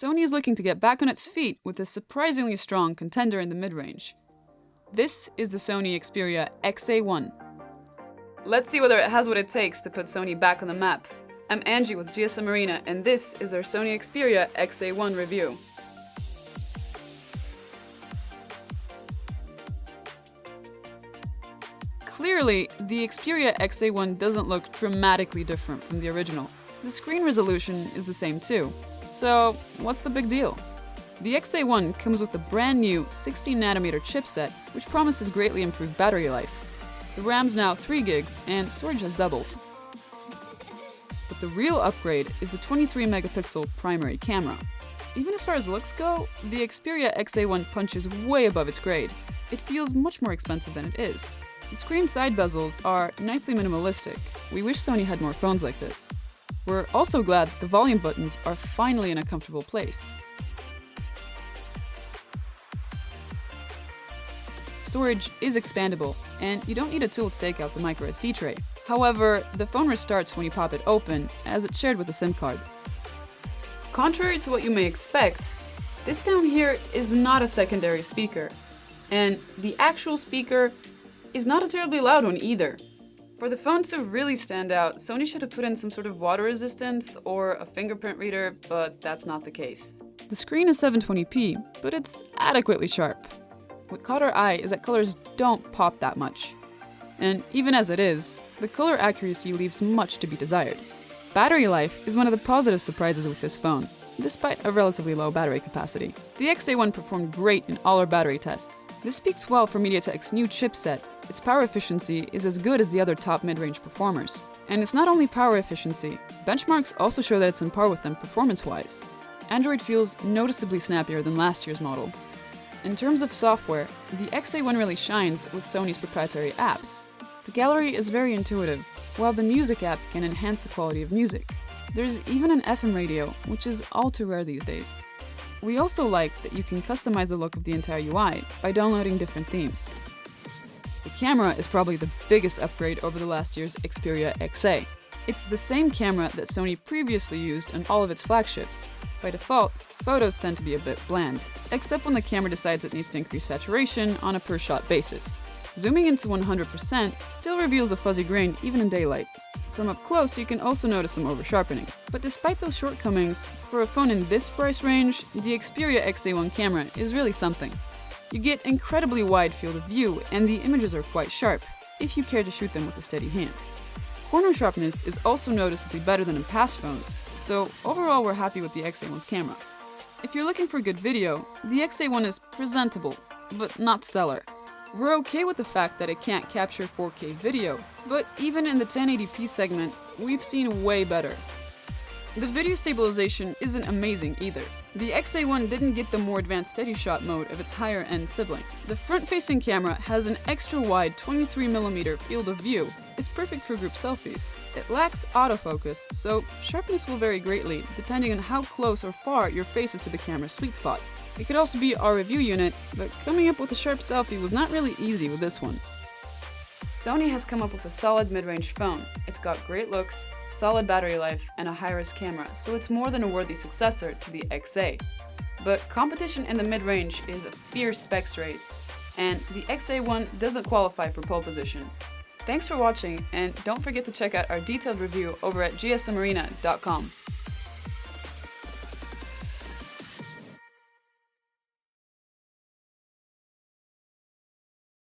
Sony is looking to get back on its feet with a surprisingly strong contender in the mid-range. This is the Sony Xperia XA1. Let's see whether it has what it takes to put Sony back on the map. I'm Angie with GSM Arena, and this is our Sony Xperia XA1 review. Clearly, the Xperia XA1 doesn't look dramatically different from the original. The screen resolution is the same too. So, what's the big deal? The XA1 comes with a brand new 16nm chipset, which promises greatly improved battery life. The RAM's now 3 gigs, and storage has doubled. But the real upgrade is the 23-megapixel primary camera. Even as far as looks go, the Xperia XA1 punches way above its grade. It feels much more expensive than it is. The screen side bezels are nicely minimalistic. We wish Sony had more phones like this. We're also glad that the volume buttons are finally in a comfortable place. Storage is expandable, and you don't need a tool to take out the microSD tray. However, the phone restarts when you pop it open, as it's shared with a SIM card. Contrary to what you may expect, this down here is not a secondary speaker, and the actual speaker is not a terribly loud one either. For the phone to really stand out, Sony should have put in some sort of water resistance or a fingerprint reader, but that's not the case. The screen is 720p, but it's adequately sharp. What caught our eye is that colors don't pop that much. And even as it is, the color accuracy leaves much to be desired. Battery life is one of the positive surprises with this phone, despite a relatively low battery capacity. The XA1 performed great in all our battery tests. This speaks well for MediaTek's new chipset. Its power efficiency is as good as the other top mid-range performers. And it's not only power efficiency, benchmarks also show that it's on par with them performance-wise. Android feels noticeably snappier than last year's model. In terms of software, the XA1 really shines with Sony's proprietary apps. The gallery is very intuitive, while the music app can enhance the quality of music. There's even an FM radio, which is all too rare these days. We also like that you can customize the look of the entire UI by downloading different themes. The camera is probably the biggest upgrade over the last year's Xperia XA. It's the same camera that Sony previously used on all of its flagships. By default, photos tend to be a bit bland, except when the camera decides it needs to increase saturation on a per-shot basis. Zooming into 100% still reveals a fuzzy grain even in daylight. From up close, you can also notice some over-sharpening. But despite those shortcomings, for a phone in this price range, the Xperia XA1 camera is really something. You get incredibly wide field of view, and the images are quite sharp, if you care to shoot them with a steady hand. Corner sharpness is also noticeably better than in past phones, so overall we're happy with the XA1's camera. If you're looking for good video, the XA1 is presentable, but not stellar. We're okay with the fact that it can't capture 4K video, but even in the 1080p segment, we've seen way better. The video stabilization isn't amazing either. The XA1 didn't get the more advanced steady shot mode of its higher-end sibling. The front-facing camera has an extra-wide 23mm field of view. It's perfect for group selfies. It lacks autofocus, so sharpness will vary greatly depending on how close or far your face is to the camera's sweet spot. It could also be our review unit, but coming up with a sharp selfie was not really easy with this one. Sony has come up with a solid mid-range phone. It's got great looks, solid battery life, and a high-res camera, so it's more than a worthy successor to the XA. But competition in the mid-range is a fierce specs race, and the XA1 doesn't qualify for pole position. Thanks for watching, and don't forget to check out our detailed review over at gsmarena.com.